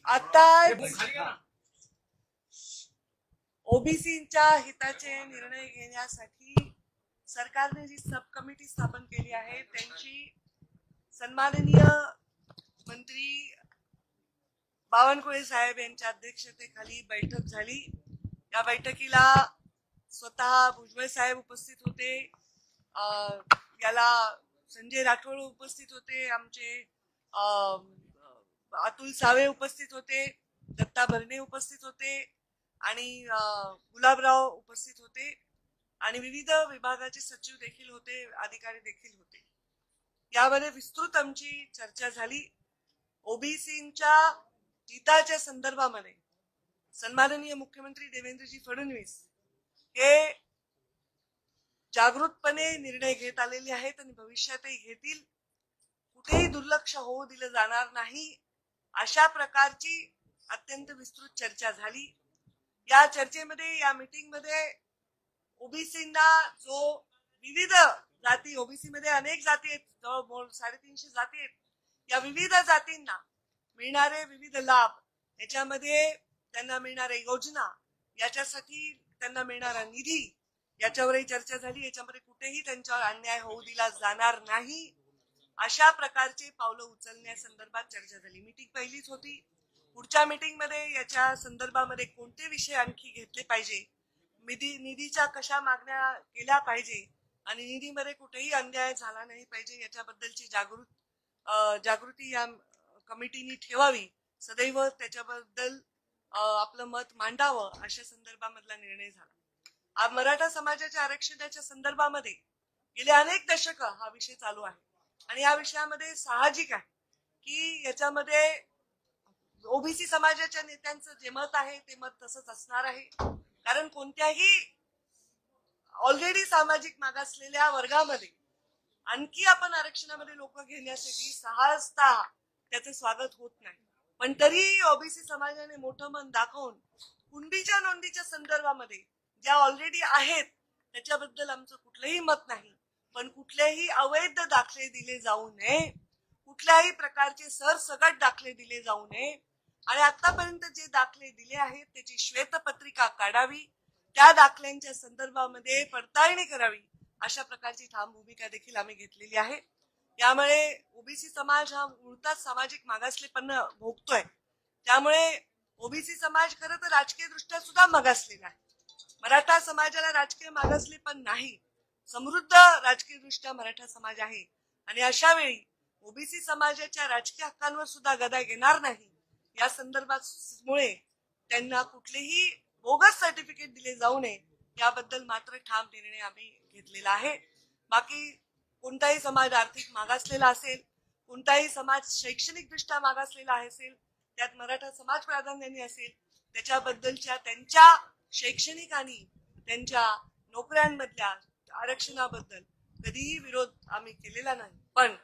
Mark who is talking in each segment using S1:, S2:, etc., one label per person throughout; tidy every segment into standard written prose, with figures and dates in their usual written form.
S1: आता ओबीसीच्या हिताचे निर्णय घेण्यासाठी सरकारने जी सब कमिटी स्थापन केली आहे त्यांची सन्माननीय मंत्री बावनकुळे साहेब यांच्या अध्यक्षतेखाली बैठक झाली। या बैठकीला स्वतः भुजबळ साहेब उपस्थित होते, याला संजय राठोड उपस्थित होते, आमचे अतुल सावे उपस्थित होते, दत्ता भरणे उपस्थित होते आणि गुलाबराव उपस्थित होते आणि विविध विभागाचे सचिव देखील होते, अधिकारी देखील होते। यामध्ये विस्तृत आमची चर्चा झाली। ओबीसींच्या हिताच्या संदर्भामध्ये सन्माननीय मुख्यमंत्री देवेंद्रजी फडणवीस हे जागृतपणे निर्णय घेत आलेले आहेत आणि भविष्यातही घेतील। कुठेही दुर्लक्ष होऊ दिलं जाणार नाही अशा प्रकारची अत्यंत विस्तृत चर्चा झाली। या चर्चेमध्ये, या मीटिंग मध्ये ओबीसींना जो विविध जाती, ओबीसी मध्ये अनेक जाती आहेत, जवळ 350 जाती आहेत, या विविध जातींना मिळणारे विविध लाभ, याच्यामध्ये त्यांना मिळणाऱ्या योजना, याच्यासाठी त्यांना मिळणारा निधी, याच्यावरही चर्चा झाली। याच्यामध्ये कुठेही त्यांच्यावर अन्याय होऊ दिला जाणार नाही अशा प्रकारचे पावलं उचलण्यासंदर्भात चर्चा झाली। मीटिंग पहिलीच होती। पुढच्या मीटिंग मध्ये याच्या संदर्भामध्ये कोणते विषय आणखी घेतले पाहिजे, निधीच्या कशा मागण्या केल्या पाहिजे आणि निधीमध्ये कुठेही अन्याय झाला नाही पाहिजे याच्याबद्दलची जागृती या कमिटीने ठेवावी, सदैव त्याच्याबद्दल आपलं मत मांडावं अशा संदर्भामधला निर्णय झाला। मराठा समाजाच्या आरक्षणाच्या संदर्भामध्ये गेले अनेक दशक हा विषय चालू आहे आणि या विषयामध्ये साहजिक आहे की याच्यामध्ये ओबीसी समाजाच्या नेत्यांचं जे मत आहे ते मत तसंच असणार आहे, कारण कोणत्याही ऑलरेडी सामाजिक मागासलेल्या वर्गामध्ये आणखी आपण आरक्षणामध्ये लोक घेण्यासाठी सहजता त्याचे स्वागत होत नाही। पण तरी ओबीसी समाजाने मोठं मन दाखवून कुंडीच्या नोंदीच्या संदर्भामध्ये ज्या ऑलरेडी आहेत त्याच्याबद्दल आमचं कुठलंही मत नाही, पण कुठलेही अवैध दाखले दिले जाऊ नये, कुठल्याही प्रकारचे सरसकट दाखले दिले जाऊ नये आणि आतापर्यंत जे दाखले दिले आहेत त्याची श्वेतपत्रिका काढावी, त्या दाखल्यांच्या संदर्भामध्ये पडताळणी करावी अशा प्रकारची ठाम भूमिका देखील आम्ही घेतलेली आहे। यामुळे ओबीसी समाज हा मुळात सामाजिक मागासलेपणा भोगतोय, त्यामुळे ओबीसी समाज खरं तर राजकीय दृष्ट्या सुद्धा मागासलेला आहे। मराठा समाजाला राजकीय मागासलेपण नाही, समृद्ध राजकीय दृष्ट्या मराठा समाज आहे आणि अशा वेळी ओबीसी समाजाच्या राजकीय हक्कांवर सुद्धा गदा येणार नाही या संदर्भामुळे त्यांना कुठलेही बोगस सर्टिफिकेट दिले जाऊ नये याबद्दल मात्र ठाम निर्णय आम्ही घेतलेला आहे। बाकी कोणताही समाज आर्थिक मागासलेला असेल, कोणताही समाज शैक्षणिक दृष्ट्या मागासलेला असेल, त्यात मराठा समाज प्राधान्याने असेल, त्याच्याबद्दलच्या त्यांच्या शैक्षणिक आणि त्यांच्या नोकऱ्यांमधल्या आरक्षणाबद्दल कधीही विरोध आम्ही केलेला नाही, पण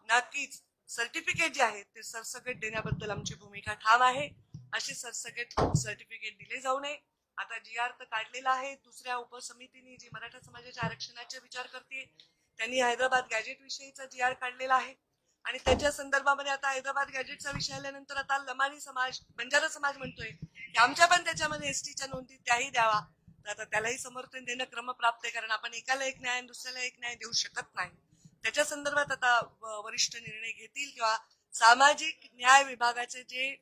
S1: नक्कीच सर्टिफिकेट जे आहेत ते सरसकट देण्याबद्दल आमची भूमिका ठाम आहे। असे सरसकट सर्टिफिकेट दिले जाऊ नये। आता जी.आर तर काढलेला आहे, दुसऱ्या उपसमितीने जी मराठा समाजाच्या आरक्षणाचा विचार करते त्यांनी हैदराबाद गॅजेट विषयीचा जी.आर काढलेला आहे आणि त्याच्या संदर्भामध्ये आता हैदराबाद गॅजेटचा विषय आल्यानंतर आता लमानी समाज, बंजारा समाज म्हणतोय की आमच्या पण त्याच्यामध्ये एसटीच्या नोंदी त्याही द्यावा, आता त्यालाही समर्थन देणं क्रमप्राप्त आहे, कारण आपण एकाला एक न्याय दुसऱ्याला एक न्याय देऊ शकत नाही। त्याच्या संदर्भात आता वरिष्ठ निर्णय घेतील किंवा सामाजिक न्याय विभागाचे जे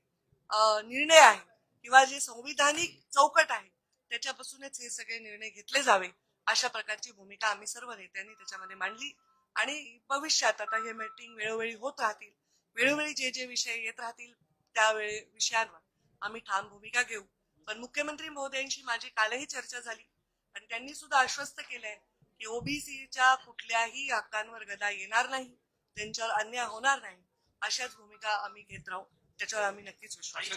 S1: निर्णय आहे किंवा जे संविधानिक चौकट आहे त्याच्यापासूनच हे सगळे निर्णय घेतले जावे अशा प्रकारची भूमिका आम्ही सर्व नेत्यांनी त्याच्यामध्ये मांडली आणि भविष्यात आता हे मीटिंग वेळोवेळी होत राहतील, वेळोवेळी जे जे विषय येत राहतील त्या विषयांवर आम्ही ठाम भूमिका घेऊ। पण मुख्यमंत्री महोदयांशी माझी कालही चर्चा झाली आणि त्यांनी सुद्धा आश्वस्त केलंय की ओबीसीच्या कुठल्याही हक्कांवर गदा येणार नाही, त्यांच्यावर अन्याय होणार नाही, अशाच भूमिका आम्ही घेत राहू, त्याच्यावर आम्ही नक्कीच विश्वास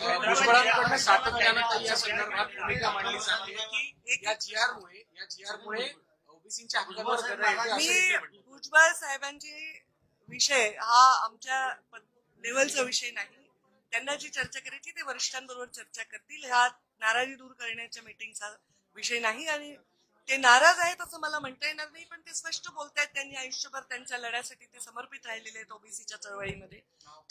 S1: मी भुजबळ साहेबांची विषय हा आमच्या लेवलचा विषय नाही, त्यांना जी चर्चा करायची ते वरिष्ठांबरोबर चर्चा करतील, हा नाराजी दूर करण्याच्या मीटिंगचा विषय नाही आणि ते नाराज आहेत असं मला म्हणता येणार नाही, पण ते स्पष्ट बोलतायत त्यांनी आयुष्यभर त्यांच्या लढ्यासाठी ते समर्पित राहिलेले आहेत ओबीसीच्या चळवळीमध्ये.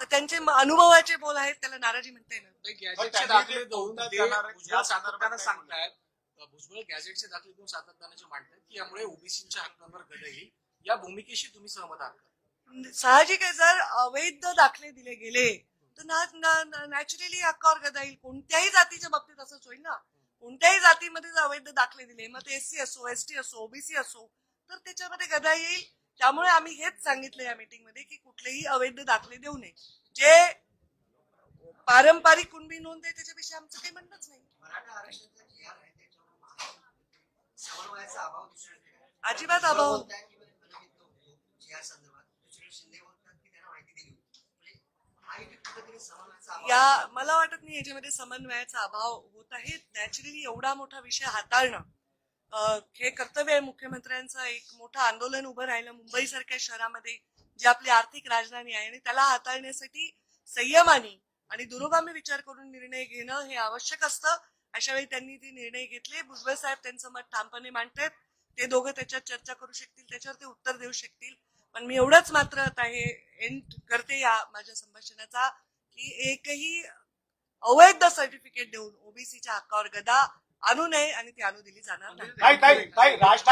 S1: तर त्यांचे अनुभवाचे बोल आहेत, त्याला नाराजी म्हणता येणार नाही.
S2: गॅजेटचे दाखले देऊन भुजबळ सातत्यानं सांगतायत, भुजबळ गॅजेटचे दाखले देऊन सातत्याने मांडतायत की यामुळे ओबीसीच्या हक्कांवर गदा येईल. या भूमिकेशी तुम्ही सहमत आहात का?
S1: साहजिक आहे, जर अवैध दाखले दिले गेले तर नॅचरली हक्कावर गदा येईल. कोणत्याही जातीच्या बाबतीत असंच होईल ना. कोणत्याही जातीमध्ये जर अवैध दाखले दिले, मग ते एससी असो, एसटी असो, ओबीसी असो, तर त्याच्यामध्ये गदा येईल. त्यामुळे आम्ही हेच सांगितलं या मीटिंगमध्ये की कुठलेही अवैध दाखले देऊ नये. जे पारंपरिक कुणबी नोंद आहे त्याच्याविषयी आमचं काही म्हणणंच नाही. अजिबात अभाव. या मला वाटत नाही याच्यामध्ये समन्वयाचा अभाव होत आहे. नॅचरली एवढा मोठा विषय हाताळणं हे कर्तव्य आहे मुख्यमंत्र्यांचं. एक मोठं आंदोलन उभं राहिलं मुंबई सारख्या शहरामध्ये, जी आपली आर्थिक राजधानी आहे, आणि त्याला हाताळण्यासाठी संयमाने आणि दुरोगामी विचार करून निर्णय घेणं हे आवश्यक असतं. अशा वेळी त्यांनी ते निर्णय घेतले. भुजबळ साहेब त्यांचं मत ठामपणे मांडतात. ते दोघं त्याच्यात चर्चा करू शकतील, त्याच्यावर ते उत्तर देऊ शकतील. पण मी एवढंच मात्र आता हे एंड करते या माझ्या संभाषणाचा की एकही अवैध सर्टिफिकेट देऊन ओबीसीच्या हक्कावर गदा आणू नये आणि ती आणू दिली जाणार नाही.
S3: राज ठाकरे